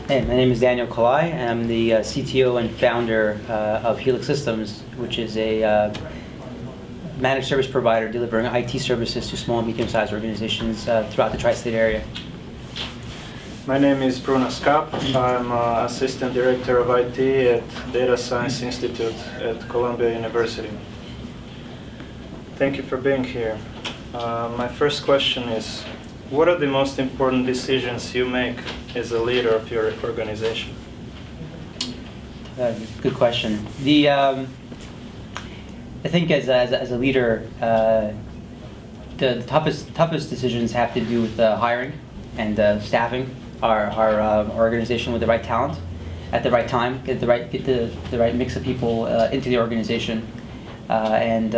Hey, my name is Daniel Kalai. I'm the CTO and founder of Helix Systems, which is a managed service provider delivering IT services to small and medium-sized organizations throughout the tri-state area. My name is Bruno Skap. I'm Assistant Director of IT at Data Science Institute at Columbia University. Thank you for being here. My first question is, what are the most important decisions you make as a leader of your organization? Good question. I think as a leader, the toughest decisions have to do with hiring and staffing our organization with the right talent at the right time, get the right mix of people into the organization, and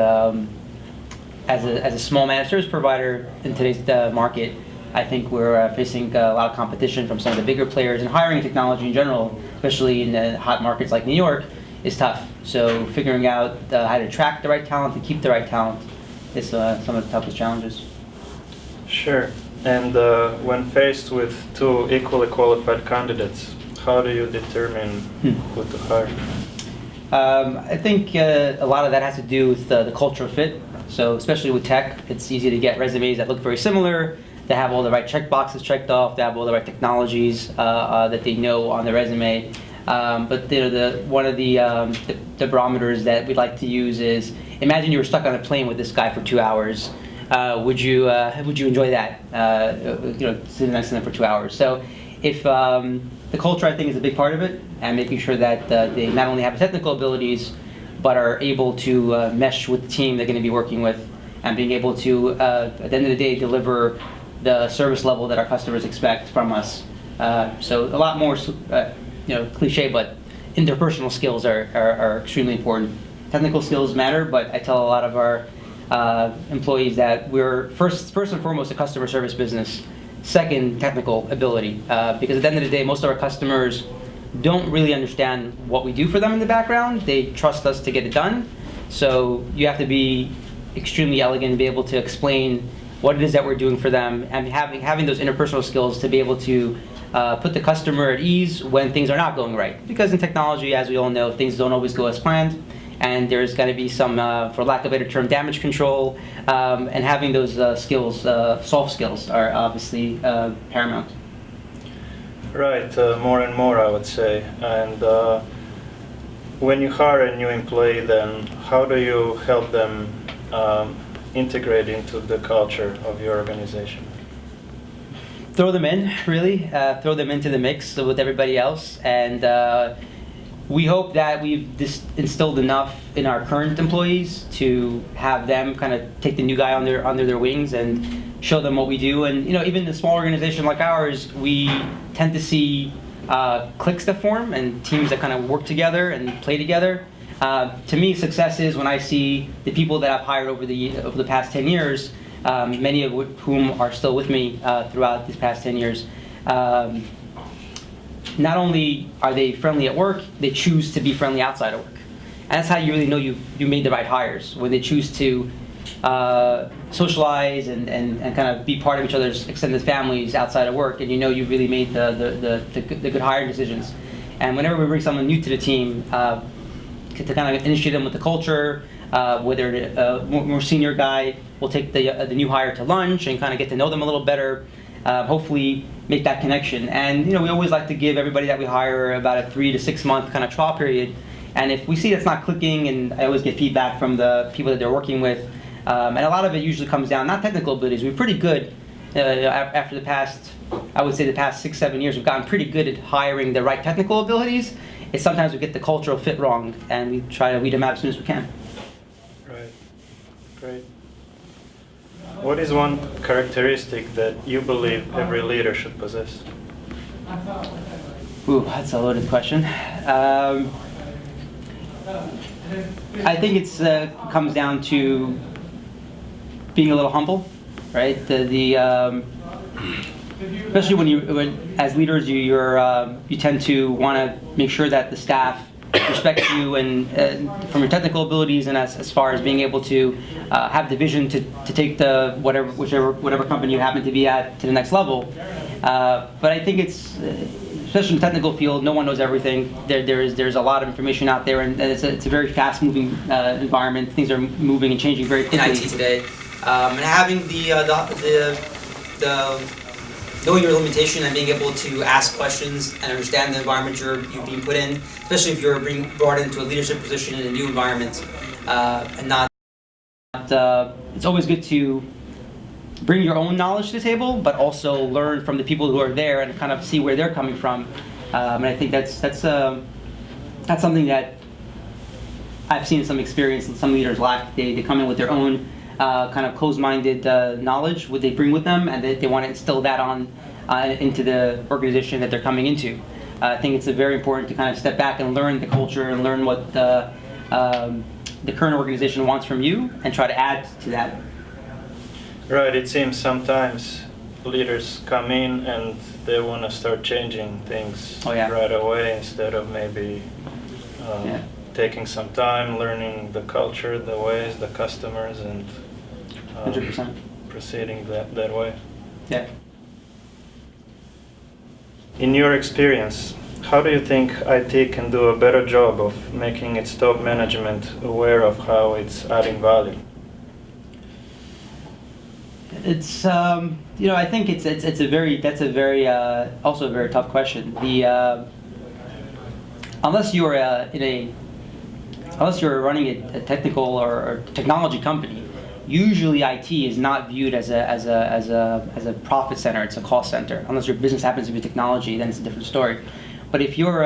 as a small managed service provider in today's market, I think we're facing a lot of competition from some of the bigger players, and hiring technology in general, especially in hot markets like New York, is tough. So figuring out how to attract the right talent and keep the right talent is some of the toughest challenges. Sure. And when faced with two equally qualified candidates, how do you determine who to hire? I think a lot of that has to do with the cultural fit. So especially with tech, it's easy to get resumes that look very similar, that have all the right check boxes checked off, that have all the right technologies that they know on the resume. But one of the barometers that we'd like to use is, imagine you were stuck on a plane with this guy for 2 hours. Would you enjoy that? Sitting next to them for 2 hours. So if the culture, I think, is a big part of it, and making sure that they not only have the technical abilities, but are able to mesh with the team they're going to be working with, and being able to, at the end of the day, deliver the service level that our customers expect from us. So a lot more, cliche, but interpersonal skills are extremely important. Technical skills matter, but I tell a lot of our employees that we're first and foremost a customer service business. Second, technical ability, because at the end of the day, most of our customers don't really understand what we do for them in the background. They trust us to get it done. So you have to be extremely elegant and be able to explain what it is that we're doing for them, and having those interpersonal skills to be able to put the customer at ease when things are not going right. Because in technology, as we all know, things don't always go as planned, and there's got to be some, for lack of a better term, damage control, and having those skills, soft skills, are obviously paramount. Right, more and more, I would say. And when you hire a new employee, then how do you help them integrate into the culture of your organization? Throw them in, really. Throw them into the mix with everybody else. And we hope that we've instilled enough in our current employees to have them kind of take the new guy under their wings and show them what we do. And even in a small organization like ours, we tend to see cliques that form and teams that kind of work together and play together. To me, success is when I see the people that I've hired over the past 10 years, many of whom are still with me throughout these past 10 years. Not only are they friendly at work, they choose to be friendly outside of work. And that's how you really know you made the right hires, when they choose to socialize and kind of be part of each other's extended families outside of work, and you've really made the good hiring decisions. And whenever we bring someone new to the team, to kind of initiate them with the culture, whether a more senior guy will take the new hire to lunch and kind of get to know them a little better, hopefully make that connection. And we always like to give everybody that we hire about a 3 to 6 month kind of trial period. And if we see it's not clicking, and I always get feedback from the people that they're working with, and a lot of it usually comes down, not technical abilities. We're pretty good after the past 6-7 years. We've gotten pretty good at hiring the right technical abilities. It's sometimes we get the cultural fit wrong, and we try to weed them out as soon as we can. Right. Great. What is one characteristic that you believe every leader should possess? Ooh, that's a loaded question. I think it's comes down to being a little humble, right? Especially when as leaders, you tend to want to make sure that the staff respects you and from your technical abilities, and as far as being able to have the vision to take the whatever company you happen to be at to the next level. But I think it's especially in the technical field, no one knows everything. There's a lot of information out there, and it's a very fast-moving environment. Things are moving and changing very quickly in IT today. And having the knowing your limitation and being able to ask questions and understand the environment you're being put in, especially if you're being brought into a leadership position in a new environment, and not. It's always good to bring your own knowledge to the table, but also learn from the people who are there and kind of see where they're coming from. And I think that's something that I've seen some experience and some leaders lack. They come in with their own kind of closed-minded knowledge, what they bring with them, and they want to instill that on into the organization that they're coming into. I think it's very important to kind of step back and learn the culture and learn what the current organization wants from you and try to add to that. Right, it seems sometimes leaders come in and they want to start changing things right away instead of maybe taking some time, learning the culture, the ways, the customers, and 100%. Proceeding that way. Yeah. In your experience, how do you think IT can do a better job of making its top management aware of how it's adding value? It's I think that's a very also a very tough question. Unless you're running a technical or technology company, usually IT is not viewed as a profit center. It's a cost center. Unless your business happens to be technology, then it's a different story. But if you're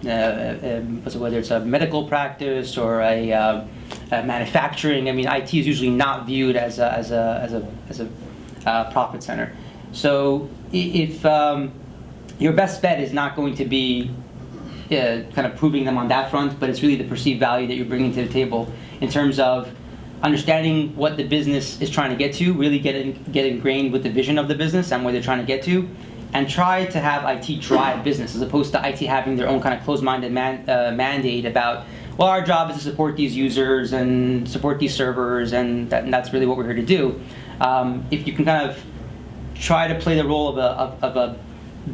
whether it's a medical practice or a manufacturing, I mean, IT is usually not viewed as a profit center. So if your best bet is not going to be kind of proving them on that front, but it's really the perceived value that you're bringing to the table in terms of understanding what the business is trying to get to, really get ingrained with the vision of the business and where they're trying to get to, and try to have IT drive business as opposed to IT having their own kind of closed-minded mandate about, well, our job is to support these users and support these servers, and that's really what we're here to do. If you can kind of try to play the role of a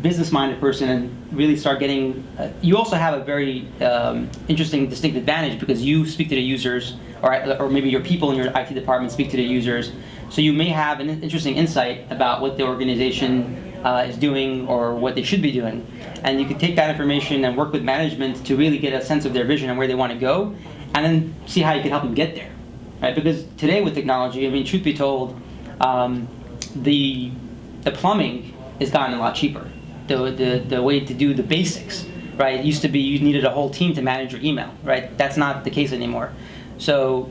business-minded person and really start getting, you also have a very interesting, distinct advantage because you speak to the users, or maybe your people in your IT department speak to the users. So you may have an interesting insight about what the organization is doing or what they should be doing. And you can take that information and work with management to really get a sense of their vision and where they want to go, and then see how you can help them get there. Right? Because today with technology, I mean, truth be told, the plumbing has gotten a lot cheaper. The way to do the basics, right? It used to be you needed a whole team to manage your email, right? That's not the case anymore. So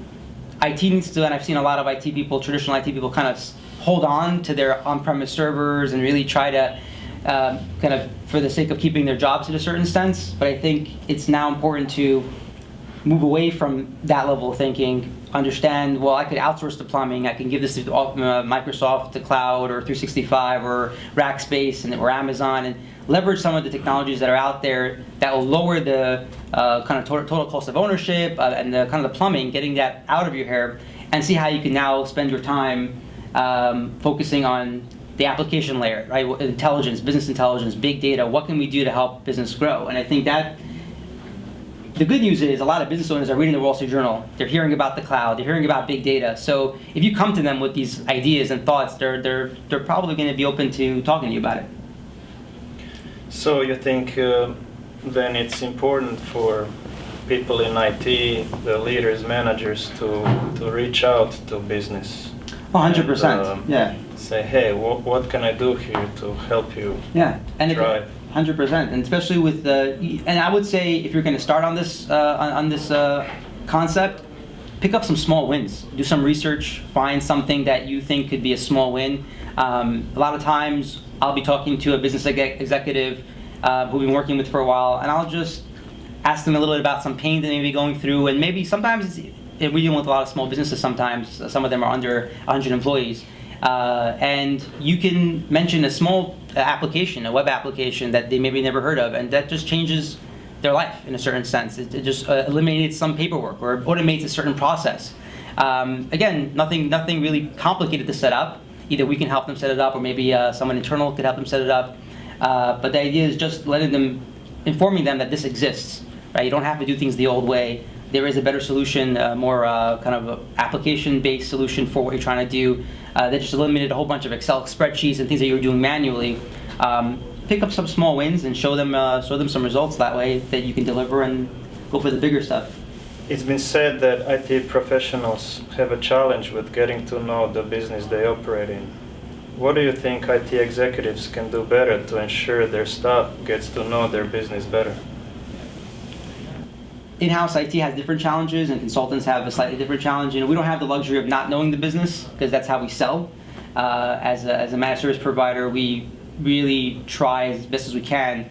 IT needs to, and I've seen a lot of IT people, traditional IT people, kind of hold on to their on-premise servers and really try to kind of, for the sake of keeping their jobs in a certain sense. But I think it's now important to move away from that level of thinking, understand, well, I could outsource the plumbing, I can give this to Microsoft, the cloud, or 365, or Rackspace, or Amazon, and leverage some of the technologies that are out there that will lower the kind of total cost of ownership and the kind of the plumbing, getting that out of your hair, and see how you can now spend your time focusing on the application layer, right? Intelligence, business intelligence, big data, what can we do to help business grow? And I think that the good news is a lot of business owners are reading the Wall Street Journal. They're hearing about the cloud. They're hearing about big data. So if you come to them with these ideas and thoughts, they're probably going to be open to talking to you about it. So you think then it's important for people in IT, the leaders, managers, to reach out to business? 100%. Yeah. Say, hey, what can I do here to help you? Yeah, and drive? 100%, and especially with and I would say if you're going to start on this concept, pick up some small wins. Do some research. Find something that you think could be a small win. A lot of times, I'll be talking to a business executive who we've been working with for a while, and I'll just ask them a little bit about some pain that they may be going through, and maybe sometimes we're dealing with a lot of small businesses. Sometimes some of them are under 100 employees. And you can mention a small application, a web application that they maybe never heard of, and that just changes their life in a certain sense. It just eliminates some paperwork or automates a certain process. Again, nothing really complicated to set up. Either we can help them set it up, or maybe someone internal could help them set it up. But the idea is just informing them that this exists, right? You don't have to do things the old way. There is a better solution, more kind of application-based solution for what you're trying to do. That just eliminated a whole bunch of Excel spreadsheets and things that you were doing manually. Pick up some small wins and show them some results that way that you can deliver and go for the bigger stuff. It's been said that IT professionals have a challenge with getting to know the business they operate in. What do you think IT executives can do better to ensure their staff gets to know their business better? In-house IT has different challenges, and consultants have a slightly different challenge. We don't have the luxury of not knowing the business because that's how we sell. As a managed service provider, we really try as best as we can.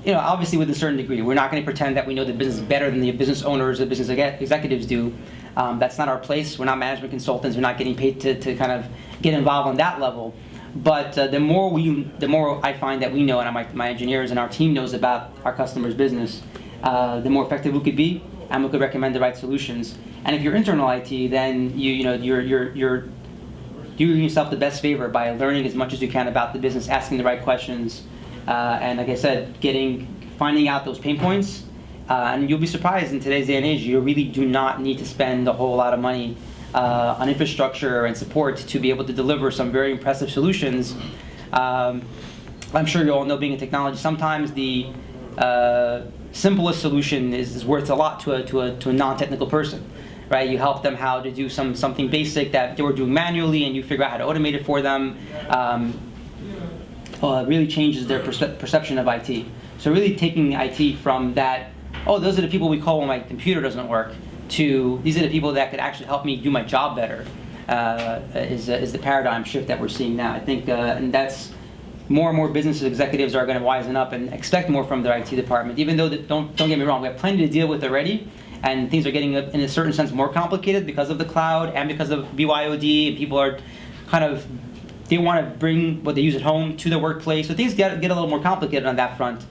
Obviously with a certain degree. We're not going to pretend that we know the business better than the business owners or the business executives do. That's not our place. We're not management consultants. We're not getting paid to kind of get involved on that level. But the more I find that we know, and my engineers and our team knows about our customers' business, the more effective we could be, and we could recommend the right solutions. And if you're internal IT, then you're doing yourself the best favor by learning as much as you can about the business, asking the right questions, and like I said, finding out those pain points. And you'll be surprised in today's day and age, you really do not need to spend a whole lot of money on infrastructure and support to be able to deliver some very impressive solutions. I'm sure you all know, being in technology, sometimes the simplest solution is worth a lot to a non-technical person, right? You help them how to do something basic that they were doing manually, and you figure out how to automate it for them. It really changes their perception of IT. So really taking IT from that, those are the people we call when my computer doesn't work, to these are the people that could actually help me do my job better, is the paradigm shift that we're seeing now. I think, and that's more and more business executives are going to wisen up and expect more from their IT department. Even though, don't get me wrong, we have plenty to deal with already, and things are getting, in a certain sense, more complicated because of the cloud and because of BYOD, and people are kind of, they want to bring what they use at home to the workplace. So things get a little more complicated on that front,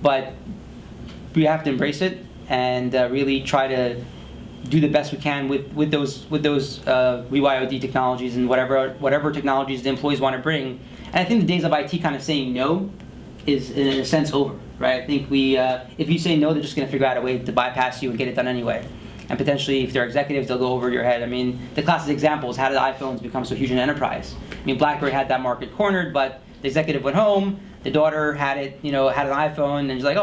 but we have to embrace it and really try to do the best we can with those BYOD technologies and whatever technologies the employees want to bring. And I think the days of IT kind of saying no is, in a sense, over, right? I think if you say no, they're just going to figure out a way to bypass you and get it done anyway. And potentially, if they're executives, they'll go over your head. I mean, the classic example is, how did iPhones become so huge in enterprise? I mean, BlackBerry had that market cornered, but the executive went home, the daughter had an iPhone, and she's like,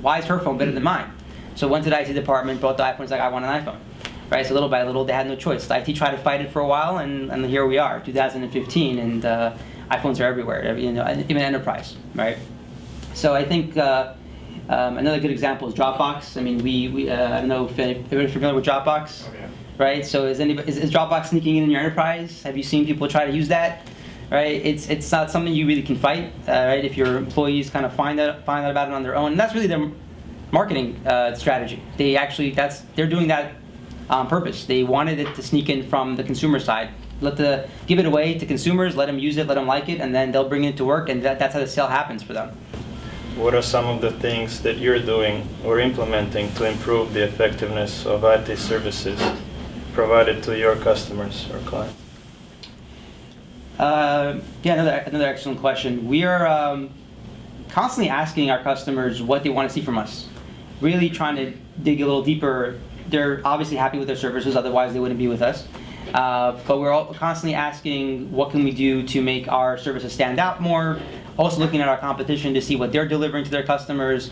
why is her phone better than mine? So went to the IT department, brought the iPhone, like, I want an iPhone. Right, so little by little, they had no choice. The IT tried to fight it for a while, and here we are, 2015, and iPhones are everywhere, even enterprise, right? So I think another good example is Dropbox. I mean, I don't know if everybody's familiar with Dropbox, right? So is Dropbox sneaking in your enterprise? Have you seen people try to use that? Right, it's not something you really can fight, right? If your employees kind of find out about it on their own, and that's really their marketing strategy. They're doing that on purpose. They wanted it to sneak in from the consumer side. Give it away to consumers, let them use it, let them like it, and then they'll bring it to work, and that's how the sale happens for them. What are some of the things that you're doing or implementing to improve the effectiveness of IT services provided to your customers or clients? Another excellent question. We are constantly asking our customers what they want to see from us. Really trying to dig a little deeper. They're obviously happy with their services, otherwise they wouldn't be with us. But we're all constantly asking, what can we do to make our services stand out more? Also looking at our competition to see what they're delivering to their customers.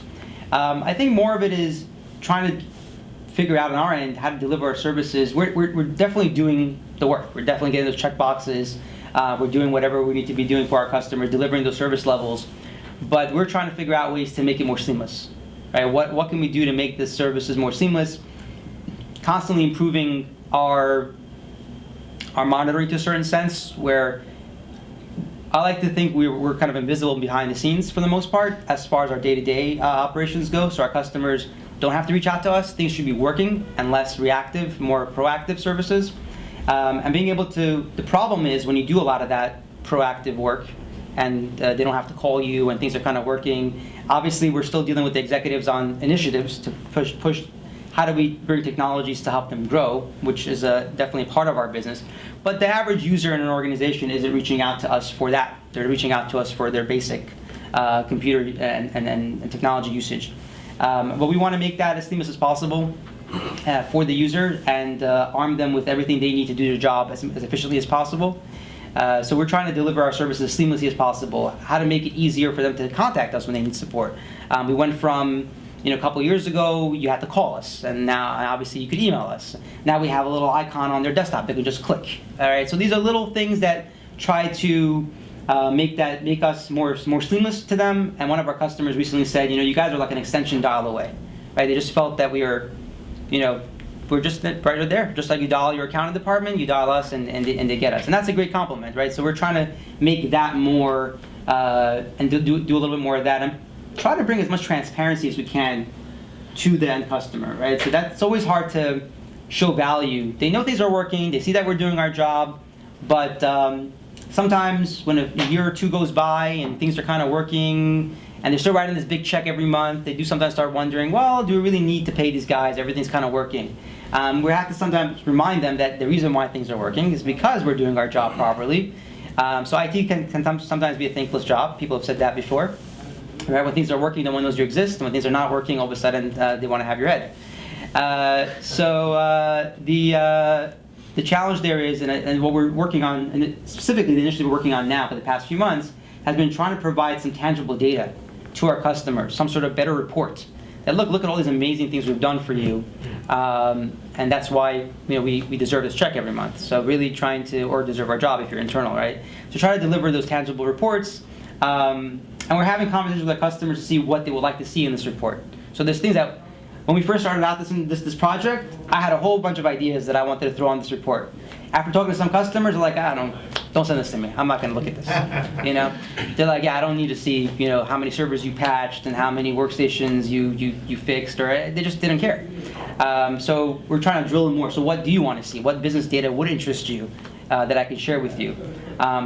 I think more of it is trying to figure out on our end how to deliver our services. We're definitely doing the work. We're definitely getting those check boxes. We're doing whatever we need to be doing for our customers, delivering those service levels. But we're trying to figure out ways to make it more seamless. Right? What can we do to make the services more seamless? Constantly improving our monitoring to a certain sense, where I like to think we're kind of invisible behind the scenes for the most part as far as our day-to-day operations go, so our customers don't have to reach out to us. Things should be working and less reactive, more proactive services. And being able to, the problem is when you do a lot of that proactive work and they don't have to call you and things are kind of working, obviously we're still dealing with the executives on initiatives to push how do we bring technologies to help them grow, which is definitely a part of our business. But the average user in an organization isn't reaching out to us for that. They're reaching out to us for their basic computer and technology usage. But we want to make that as seamless as possible for the user and arm them with everything they need to do their job as efficiently as possible. So we're trying to deliver our services as seamlessly as possible, how to make it easier for them to contact us when they need support. We went from, a couple years ago, you had to call us, and now obviously you could email us. Now we have a little icon on their desktop they can just click. All right, so these are little things that try to make us more seamless to them. And one of our customers recently said, you guys are like an extension dial away, right? They just felt that we were, we're just right there, just like you dial your accounting department, you dial us, and they get us, and that's a great compliment, right? So we're trying to make that more and do a little bit more of that, and try to bring as much transparency as we can to the end customer, right? So that's always hard to show value. They know things are working, they see that we're doing our job, but sometimes when a year or two goes by and things are kind of working and they're still writing this big check every month, they do sometimes start wondering, well, do we really need to pay these guys? Everything's kind of working. We have to sometimes remind them that the reason why things are working is because we're doing our job properly. So IT can sometimes be a thankless job. People have said that before. Right? When things are working, no one knows you exist. And when things are not working, all of a sudden they want to have your head. The challenge there is, and what we're working on, and specifically the initiative we're working on now for the past few months, has been trying to provide some tangible data to our customers, some sort of better report. That look at all these amazing things we've done for you, and that's why we deserve this check every month. So really trying to, or deserve our job if you're internal, right? So try to deliver those tangible reports, and we're having conversations with our customers to see what they would like to see in this report. So there's things that, when we first started out this project, I had a whole bunch of ideas that I wanted to throw on this report. After talking to some customers, they're like, don't send this to me. I'm not going to look at this. They're like, yeah, I don't need to see, how many servers you patched and how many workstations you fixed, or they just didn't care. So we're trying to drill in more. So what do you want to see? What business data would interest you that I can share with you?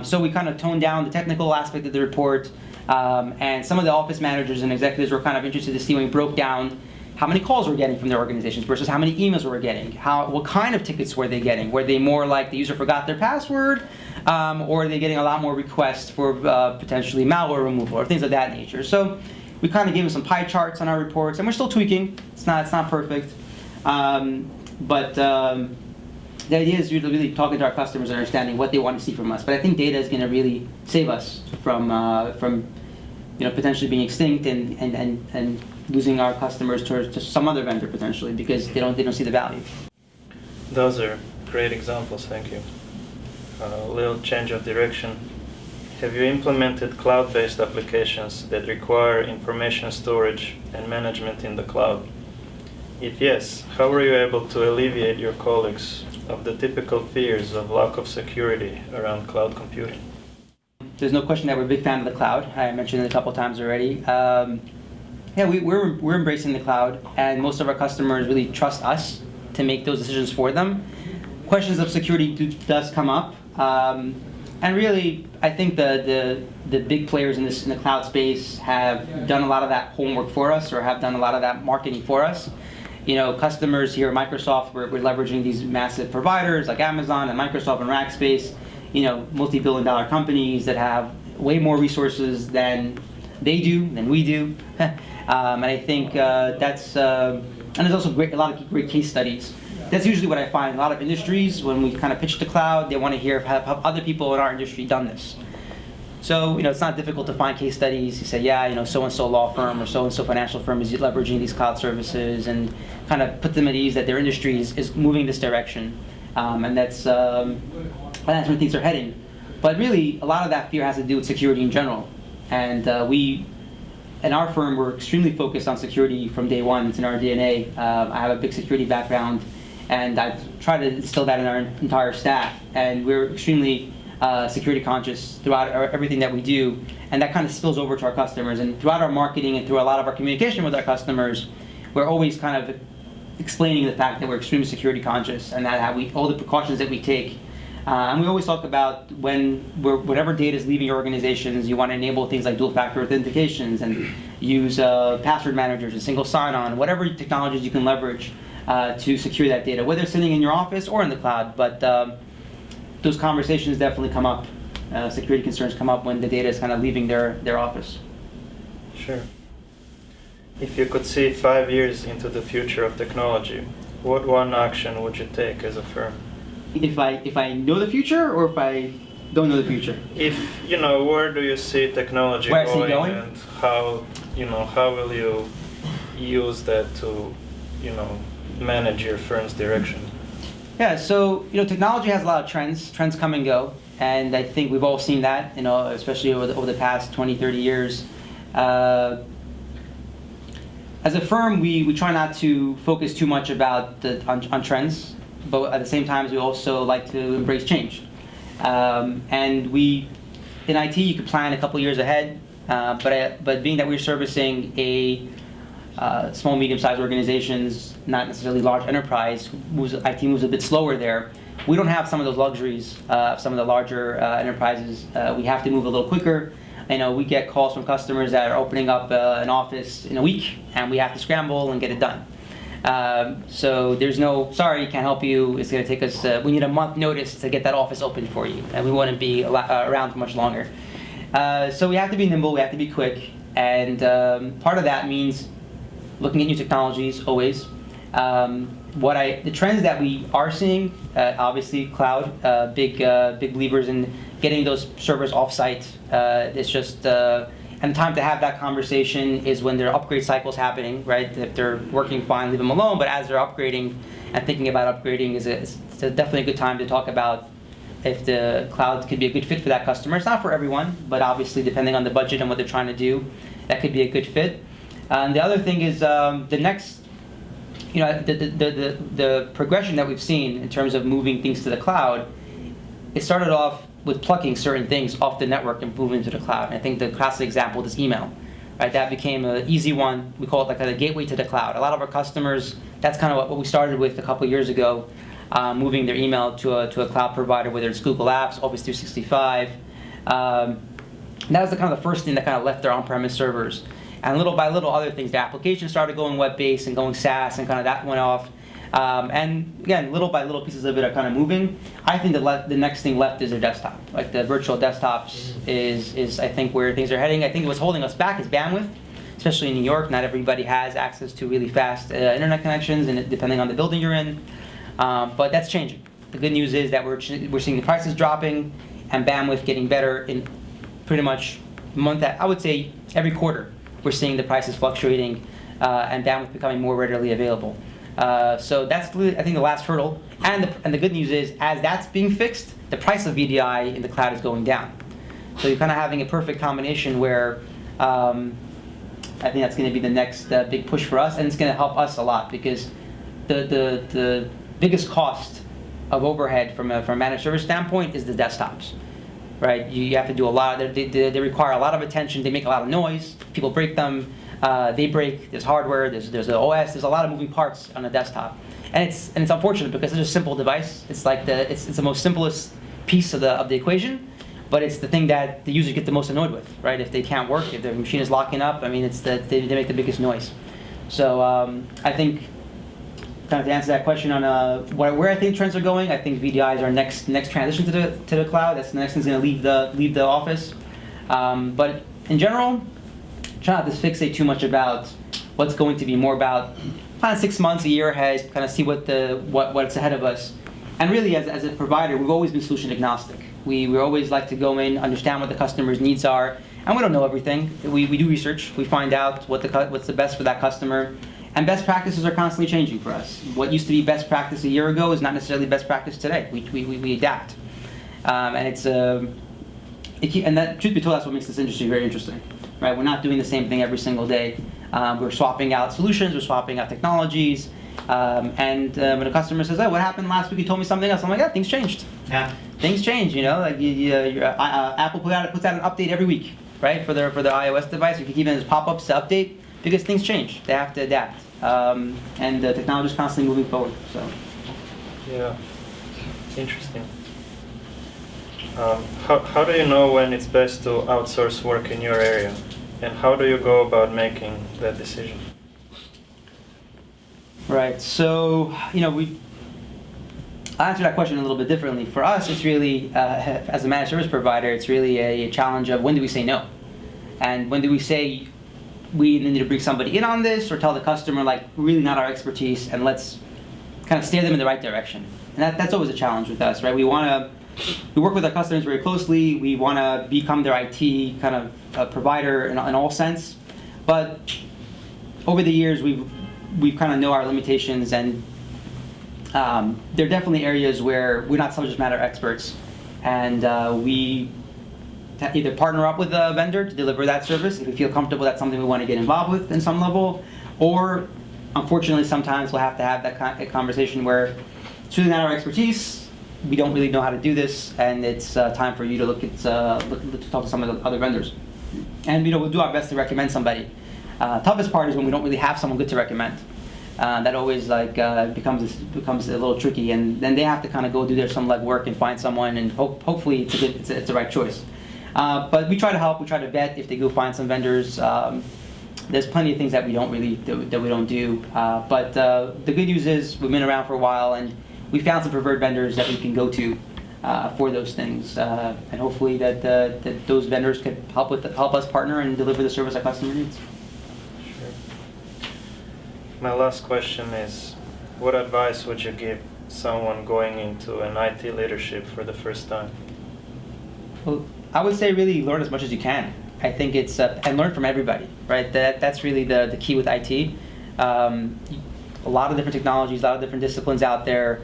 So we kind of toned down the technical aspect of the report, and some of the office managers and executives were kind of interested to see when we broke down how many calls we're getting from their organizations versus how many emails we're getting. What kind of tickets were they getting? Were they more like the user forgot their password, or are they getting a lot more requests for potentially malware removal or things of that nature? So we kind of gave them some pie charts on our reports, and we're still tweaking. It's not perfect, but the idea is really talking to our customers and understanding what they want to see from us. But I think data is going to really save us from potentially being extinct and losing our customers to some other vendor potentially because they don't see the value. Those are great examples, thank you. A little change of direction. Have you implemented cloud-based applications that require information storage and management in the cloud? If yes, how were you able to alleviate your colleagues of the typical fears of lack of security around cloud computing? There's no question that we're a big fan of the cloud. I mentioned it a couple times already. We're embracing the cloud, and most of our customers really trust us to make those decisions for them. Questions of security does come up, and really, I think the big players in the cloud space have done a lot of that homework for us, or have done a lot of that marketing for us. Customers here at Microsoft, we're leveraging these massive providers like Amazon and Microsoft and Rackspace, multi-billion-dollar companies that have way more resources than we do. And I think that's, and there's also a lot of great case studies. That's usually what I find in a lot of industries. When we kind of pitch the cloud, they want to hear have other people in our industry done this. So, it's not difficult to find case studies. You say, yeah, so-and-so law firm or so-and-so financial firm is leveraging these cloud services, and kind of put them at ease that their industry is moving this direction. And that's when things are heading. But really, a lot of that fear has to do with security in general. And in our firm, we're extremely focused on security from day one. It's in our DNA. I have a big security background, and I've tried to instill that in our entire staff. And we're extremely security conscious throughout everything that we do, and that kind of spills over to our customers. And throughout our marketing and through a lot of our communication with our customers, we're always kind of explaining the fact that we're extremely security conscious, and that all the precautions that we take. And we always talk about whenever data is leaving your organizations, you want to enable things like dual-factor authentications and use password managers and single sign-on, whatever technologies you can leverage to secure that data, whether it's sitting in your office or in the cloud. But those conversations definitely come up. Security concerns come up when the data is kind of leaving their office. Sure. If you could see 5 years into the future of technology, what one action would you take as a firm? If I know the future, or if I don't know the future? If, where do you see technology Where I see it going, going? and how will you use that to, manage your firm's direction? Yeah, so technology has a lot of trends. Trends come and go, and I think we've all seen that. Especially over the past 20, 30 years. As a firm, we try not to focus too much on trends, but at the same time, we also like to embrace change. And in IT, you can plan a couple years ahead, but being that we're servicing small, medium-sized organizations, not necessarily large enterprise, IT moves a bit slower there. We don't have some of those luxuries of some of the larger enterprises. We have to move a little quicker. We get calls from customers that are opening up an office in a week, and we have to scramble and get it done. So there's no, sorry, can't help you. It's going to take us, we need a month notice to get that office open for you, and we wouldn't be around for much longer. So we have to be nimble, we have to be quick, and part of that means looking at new technologies always. The trends that we are seeing, obviously cloud, big believers in getting those servers offsite. It's just, and the time to have that conversation is when there are upgrade cycles happening, right? If they're working fine, leave them alone, but as they're upgrading and thinking about upgrading, it's definitely a good time to talk about if the cloud could be a good fit for that customer. It's not for everyone, but obviously depending on the budget and what they're trying to do, that could be a good fit. The other thing is the next, the progression that we've seen in terms of moving things to the cloud, it started off with plucking certain things off the network and moving to the cloud. And I think the classic example is email, right? That became an easy one. We call it like a gateway to the cloud. A lot of our customers, that's kind of what we started with a couple years ago, moving their email to a cloud provider, whether it's Google Apps, Office 365. That was the kind of the first thing that kind of left their on-premise servers. And little by little, other things, the application started going web-based and going SaaS, and kind of that went off. And again, little by little, pieces of it are kind of moving. I think the next thing left is their desktop. Like the virtual desktops is I think where things are heading. I think what's holding us back is bandwidth, especially in New York. Not everybody has access to really fast internet connections, and depending on the building you're in. But that's changing. The good news is that we're seeing the prices dropping and bandwidth getting better in pretty much I would say every quarter. We're seeing the prices fluctuating and bandwidth becoming more readily available. So that's, I think, the last hurdle. And the good news is, as that's being fixed, the price of VDI in the cloud is going down. So you're kind of having a perfect combination where I think that's going to be the next big push for us, and it's going to help us a lot because the biggest cost of overhead from a managed service standpoint is the desktops. Right, you have to do a lot. They require a lot of attention. They make a lot of noise. People break them. They break. There's hardware. There's an OS. There's a lot of moving parts on a desktop, and it's unfortunate because it's a simple device. It's like it's the most simplest piece of the equation, but it's the thing that the users get the most annoyed with. Right, if they can't work, if their machine is locking up, I mean, they make the biggest noise. So I think, kind of to answer that question on where I think trends are going, I think VDI is our next transition to the cloud. That's the next thing's going to leave the office. But in general, try not to fixate too much about what's going to be, more about kind of 6 months, a year ahead, kind of see what's ahead of us. And really, as a provider, we've always been solution agnostic. We always like to go in, understand what the customer's needs are, and we don't know everything. We do research. We find out what's the best for that customer. And best practices are constantly changing for us. What used to be best practice a year ago is not necessarily best practice today. We adapt, and and that, truth be told, that's what makes this industry very interesting. Right? We're not doing the same thing every single day. We're swapping out solutions. We're swapping out technologies. And when a customer says, "Oh, what happened last week? You told me something else." I'm like, "Yeah, things changed. Yeah. Things change. Like Apple puts out an update every week, right? For their iOS device, you can keep it as pop-ups to update because things change. They have to adapt, and the technology is constantly moving forward. So, yeah, interesting. How do you know when it's best to outsource work in your area, and how do you go about making that decision? Right. So, I'll answer that question a little bit differently. For us, it's really, as a managed service provider, it's really a challenge of when do we say no, and when do we say we need to bring somebody in on this, or tell the customer, like, really not our expertise, and let's kind of steer them in the right direction. And that's always a challenge with us, right? We work with our customers very closely. We want to become their IT kind of provider in all sense. But over the years, we've kind of know our limitations, and there are definitely areas where we're not subject matter experts, and we either partner up with a vendor to deliver that service if we feel comfortable that's something we want to get involved with in some level, or unfortunately sometimes we'll have to have that conversation where it's really not our expertise, we don't really know how to do this, and it's time for you to to talk to some of the other vendors. And we'll do our best to recommend somebody. Toughest part is when we don't really have someone good to recommend. That always becomes a little tricky, and then they have to kind of go do some legwork and find someone, and hopefully it's the right choice. But we try to help. We try to vet if they go find some vendors. There's plenty of things that we don't do. But the good news is we've been around for a while, and we found some preferred vendors that we can go to for those things, and hopefully that those vendors could help us partner and deliver the service our customer needs. Sure. My last question is, what advice would you give someone going into an IT leadership for the first time? Well, I would say really learn as much as you can. I think it's and learn from everybody, right? That's really the key with IT. A lot of different technologies, a lot of different disciplines out there.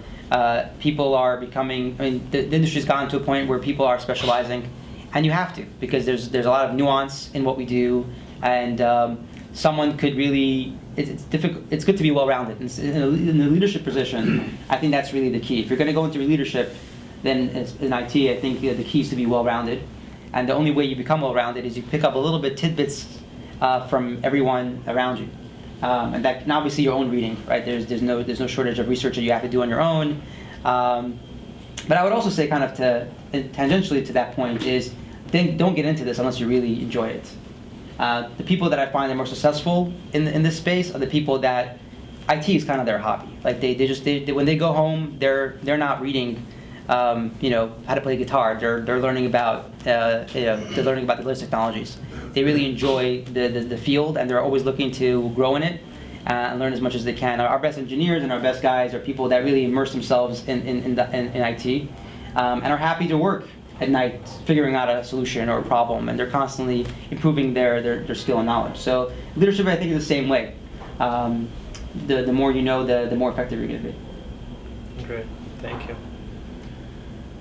People are becoming. I mean, the industry's gotten to a point where people are specializing, and you have to, because there's a lot of nuance in what we do, and someone could really. It's difficult. It's good to be well-rounded in the leadership position. I think that's really the key. If you're going to go into leadership, then in IT, I think the key is to be well-rounded. And the only way you become well-rounded is you pick up a little bit tidbits from everyone around you, and that can obviously your own reading, right? There's no shortage of research that you have to do on your own. But I would also say, kind of tangentially to that point, is then don't get into this unless you really enjoy it. The people that I find are more successful in this space are the people that IT is kind of their hobby. Like they when they go home, they're not reading. How to play guitar. They're learning about they're learning about the latest technologies. They really enjoy the field, and they're always looking to grow in it and learn as much as they can. Our best engineers and our best guys are people that really immerse themselves in IT and are happy to work at night figuring out a solution or a problem, and they're constantly improving their skill and knowledge. So leadership, I think, is the same way. The more you know, the more effective you're going to be. Great, thank you.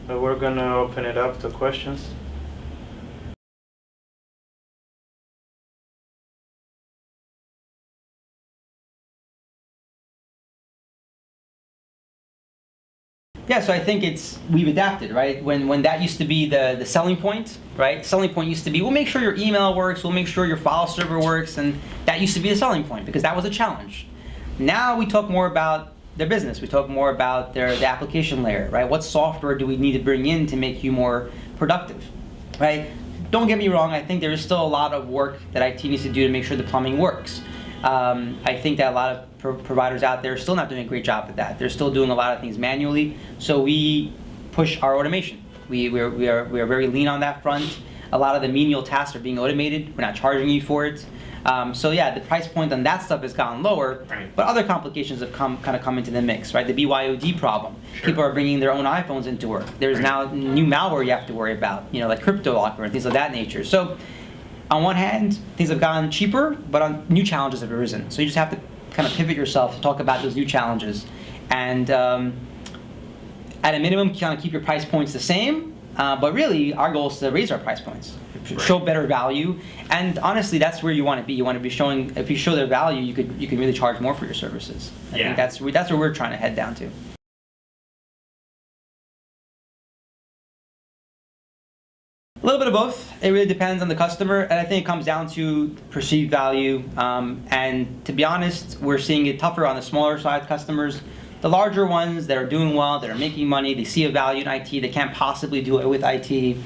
We're going to open it up to questions. Yeah, so I think we've adapted, right? When that used to be the selling point, right? Selling point used to be, we'll make sure your email works, we'll make sure your file server works, and that used to be the selling point because that was a challenge. Now we talk more about their business. We talk more about the application layer, right? What software do we need to bring in to make you more productive, right? Don't get me wrong, I think there is still a lot of work that IT needs to do to make sure the plumbing works. I think that a lot of providers out there are still not doing a great job at that. They're still doing a lot of things manually, so we push our automation. We are very lean on that front. A lot of the menial tasks are being automated. We're not charging you for it. So yeah, the price point on that stuff has gone lower, right. But other complications have come into the mix, right? The BYOD problem. Sure. People are bringing their own iPhones into work. There's Right. now new malware you have to worry about, like CryptoLocker and things of that nature. So on one hand, things have gotten cheaper, but new challenges have arisen. So you just have to kind of pivot yourself to talk about those new challenges. And at a minimum, kind of keep your price points the same, but really our goal is to raise our price points. Show better value, and honestly, that's where you want to be. You want to be showing. If you show their value, you can really charge more for your services. I think that's where we're trying to head down to. A little bit of both. It really depends on the customer, and I think it comes down to perceived value. And to be honest, we're seeing it tougher on the smaller side customers. The larger ones that are doing well, that are making money, they see a value in IT, they can't possibly do it with IT.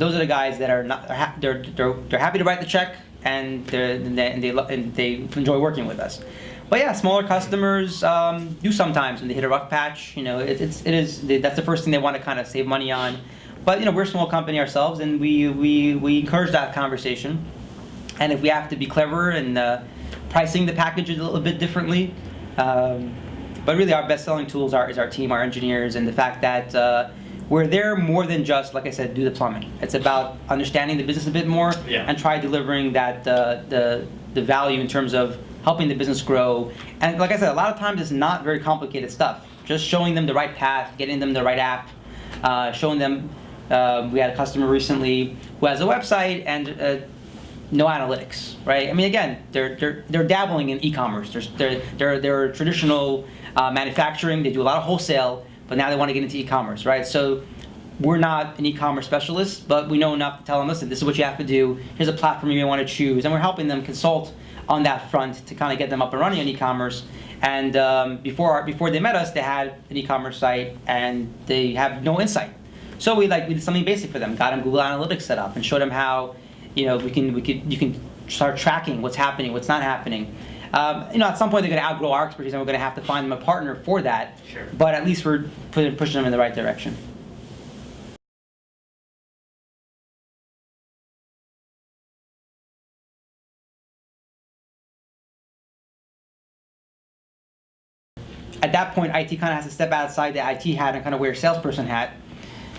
Those are the guys that are not. They're happy to write the check, and they enjoy working with us. But yeah, smaller customers do sometimes when they hit a rough patch. That's the first thing they want to kind of save money on. But we're a small company ourselves, and we encourage that conversation. And if we have to be clever and pricing the packages a little bit differently. But really our best-selling tools is our team, our engineers, and the fact that we're there more than just, like I said, do the plumbing. It's about understanding the business a bit more and try delivering that the value in terms of helping the business grow. And like I said, a lot of times it's not very complicated stuff. Just showing them the right path, getting them the right app, showing them. We had a customer recently who has a website and no analytics, right? I mean, again, they're dabbling in e-commerce. They're traditional manufacturing. They do a lot of wholesale, but now they want to get into e-commerce, right? So we're not an e-commerce specialist, but we know enough to tell them, listen, this is what you have to do. Here's a platform you may want to choose, and we're helping them consult on that front to kind of get them up and running on e-commerce. And before they met us, they had an e-commerce site and they have no insight. So we did something basic for them, got them Google Analytics set up, and showed them how you can start tracking what's happening, what's not happening. At some point they're going to outgrow our expertise, and we're going to have to find them a partner for that. Sure. But at least we're pushing them in the right direction. At that point, IT kind of has to step outside the IT hat and kind of wear a salesperson hat,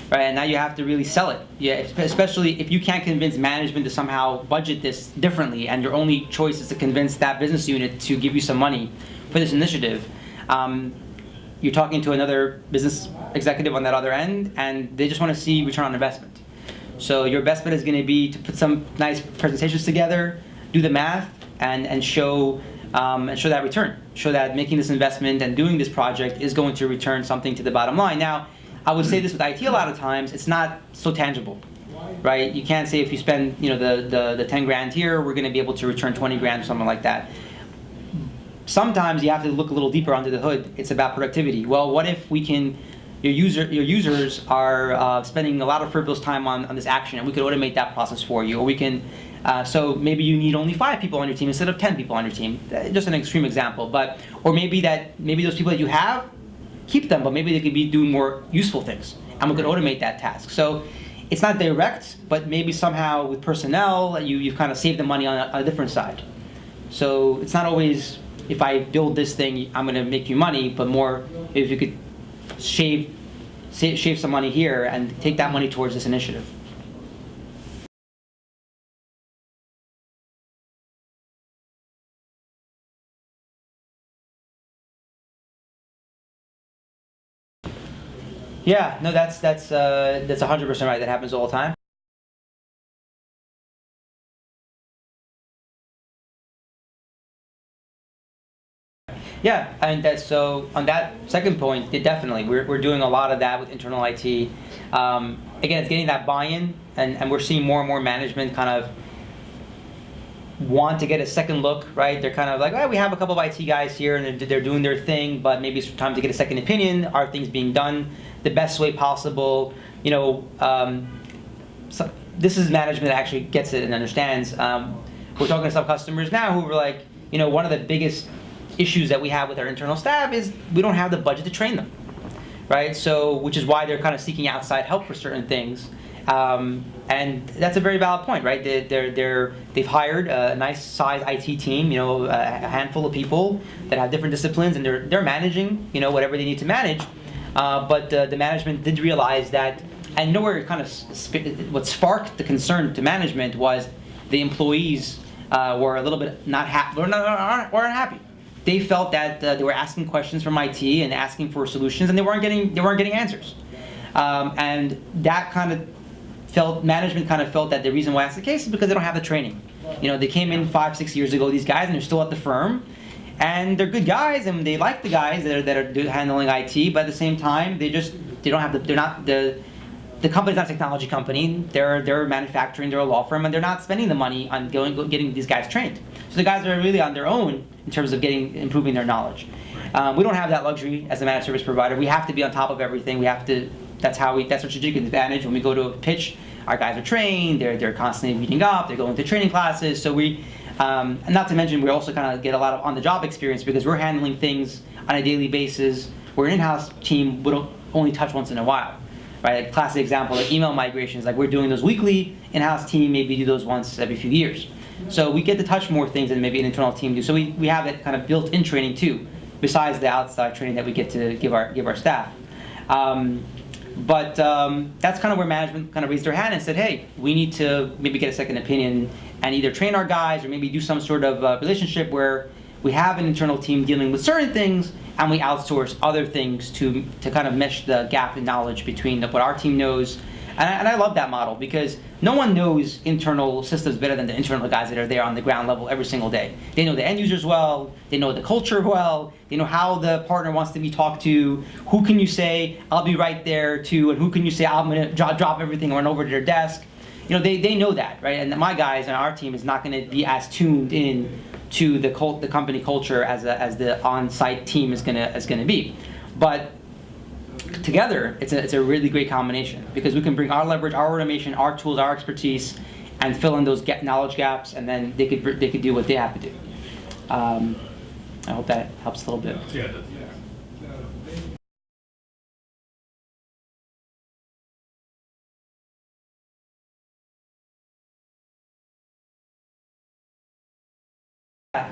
right? And now you have to really sell it. Yeah, especially if you can't convince management to somehow budget this differently, and your only choice is to convince that business unit to give you some money for this initiative. You're talking to another business executive on that other end, and they just want to see return on investment. So your best bet is going to be to put some nice presentations together, do the math, and show that return. Show that making this investment and doing this project is going to return something to the bottom line. Now, I would say this with IT a lot of times, it's not so tangible, right? You can't say if you spend the 10 grand here, we're going to be able to return 20 grand or something like that. Sometimes you have to look a little deeper under the hood. It's about productivity. Well, what if we can, your users are spending a lot of frivolous time on this action, and we could automate that process for you, or we can. So maybe you need only 5 people on your team instead of 10 people on your team. Just an extreme example, or maybe those people that you have, keep them, but maybe they could be doing more useful things, and we could automate that task. So it's not direct, but maybe somehow with personnel, you've kind of saved the money on a different side. So it's not always, if I build this thing, I'm going to make you money, but more if you could shave some money here and take that money towards this initiative. Yeah, no, that's 100% right. That happens all the time. Yeah, and that's so. On that second point, definitely, we're doing a lot of that with internal IT. Again, it's getting that buy-in, and we're seeing more and more management kind of want to get a second look, right? They're kind of like, well, we have a couple of IT guys here, and they're doing their thing, but maybe it's time to get a second opinion. Are things being done the best way possible? So this is management that actually gets it and understands. We're talking to some customers now who were like, one of the biggest issues that we have with our internal staff is we don't have the budget to train them, right? So, which is why they're kind of seeking outside help for certain things. And that's a very valid point, right? They've hired a nice size IT team, a handful of people that have different disciplines, and they're managing, whatever they need to manage. But the management did realize that, and where it kind of what sparked the concern to management was the employees were a little bit not happy, weren't happy. They felt that they were asking questions from IT and asking for solutions, and they weren't getting answers. And that kind of management kind of felt that the reason why that's the case is because they don't have the training. They came in 5-6 years ago, these guys, and they're still at the firm, and they're good guys, and they like the guys that are handling IT, but at the same time, the company's not a technology company. They're manufacturing, they're a law firm, and they're not spending the money on getting these guys trained. So the guys are really on their own in terms of improving their knowledge. We don't have that luxury as a managed service provider. We have to be on top of everything. That's our strategic advantage. When we go to a pitch, our guys are trained. They're constantly reading up. They're going to training classes. So and not to mention, we also kind of get a lot of on-the-job experience because we're handling things on a daily basis. We're an in-house team. We don't only touch once in a while, right? Like classic example, like email migrations. Like we're doing those weekly. In-house team maybe do those once every few years. So we get to touch more things than maybe an internal team do. So we have that kind of built-in training too, besides the outside training that we get to give our staff. But that's kind of where management kind of raised their hand and said, hey, we need to maybe get a second opinion and either train our guys or maybe do some sort of relationship where we have an internal team dealing with certain things and we outsource other things to kind of mesh the gap in knowledge between what our team knows. And I love that model because no one knows internal systems better than the internal guys that are there on the ground level every single day. They know the end users well, they know the culture well, they know how the partner wants to be talked to, who can you say, I'll be right there to, and who can you say, I'm gonna drop everything and run over to their desk. You know, they know that, right? And my guys and our team is not gonna be as tuned in to the company culture as the on-site team is gonna be. But together, it's a really great combination because we can bring our leverage, our automation, our tools, our expertise, and fill in those knowledge gaps, and then they could do what they have to do. I hope that helps a little bit. Yeah.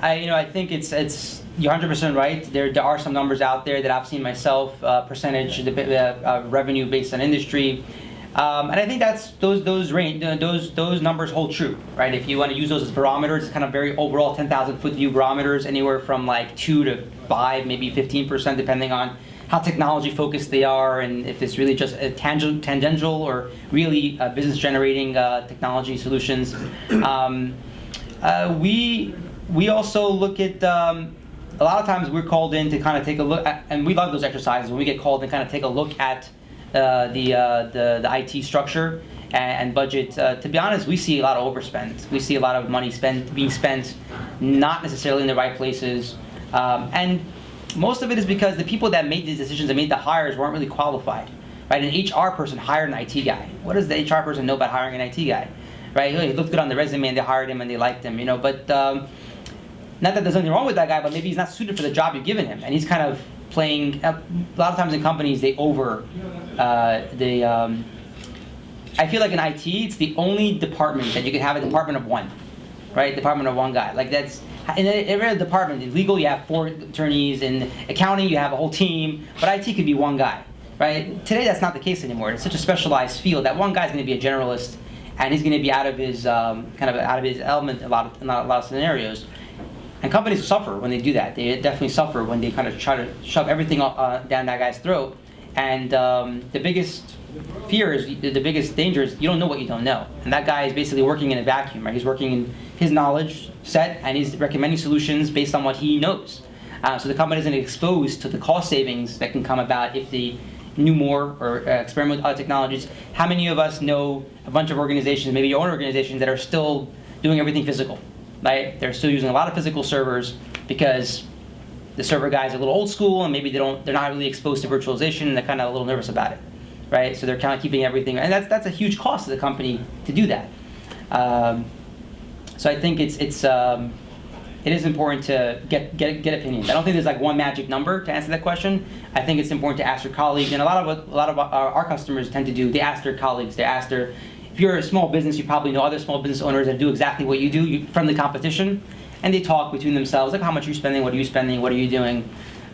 I think it's you're 100% right. There are some numbers out there that I've seen myself, percentage revenue based on industry, and I think those numbers hold true, right? If you want to use those as barometers, it's kind of very overall 10,000 foot view barometers, anywhere from like 2 to 5, maybe 15%, depending on how technology focused they are, and if it's really just a tangential or really business generating technology solutions. We also look at, a lot of times we're called in to kind of take a look at, and we love those exercises when we get called in, kind of take a look at the IT structure and budget. To be honest, we see a lot of overspend. We see a lot of money being spent not necessarily in the right places. And most of it is because the people that made these decisions and made the hires weren't really qualified. Right? An HR person hired an IT guy. What does the HR person know about hiring an IT guy? Right? He looked good on the resume and they hired him and they liked him, but not that there's anything wrong with that guy, but maybe he's not suited for the job you've given him, and he's kind of playing. A lot of times in companies, they I feel like in IT, it's the only department that you can have a department of one, right? Department of one guy. Like that's in every department. In legal, you have 4 attorneys. In accounting, you have a whole team. But IT could be one guy, right? Today, that's not the case anymore. It's such a specialized field that one guy's going to be a generalist, and he's going to be out of his out of his element in a lot of scenarios. And companies suffer when they do that. They definitely suffer when they kind of try to shove everything down that guy's throat. And the biggest fear is, the biggest danger is you don't know what you don't know. And that guy is basically working in a vacuum, right? He's working in his knowledge set and he's recommending solutions based on what he knows. So the company isn't exposed to the cost savings that can come about if they knew more or experiment with other technologies. How many of us know a bunch of organizations, maybe your own organization, that are still doing everything physical? Right? They're still using a lot of physical servers because the server guys are a little old school and maybe they're not really exposed to virtualization and they're kind of a little nervous about it, right? So they're kind of keeping everything, and that's a huge cost to the company to do that. So I think it is important to get opinions. I don't think there's like one magic number to answer that question. I think it's important to ask your colleagues, and a lot of our customers tend to do. They ask their colleagues. If you're a small business, you probably know other small business owners that do exactly what you do, from the competition, and they talk between themselves, like how much are you spending, what are you spending, what are you doing,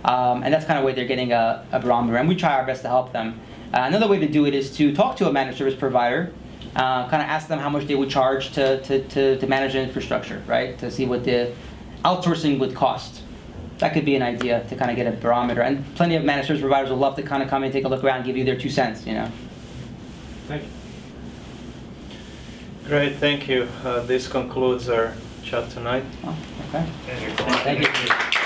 and that's kind of where they're getting a barometer, and we try our best to help them. Another way to do it is to talk to a managed service provider, kind of ask them how much they would charge to manage an infrastructure, right? To see what the outsourcing would cost. That could be an idea to kind of get a barometer, and plenty of managed service providers will love to kind of come and take a look around and give you their 2 cents, Thank you. Great, thank you. This concludes our chat tonight. Oh, okay. Thank you. Thank you.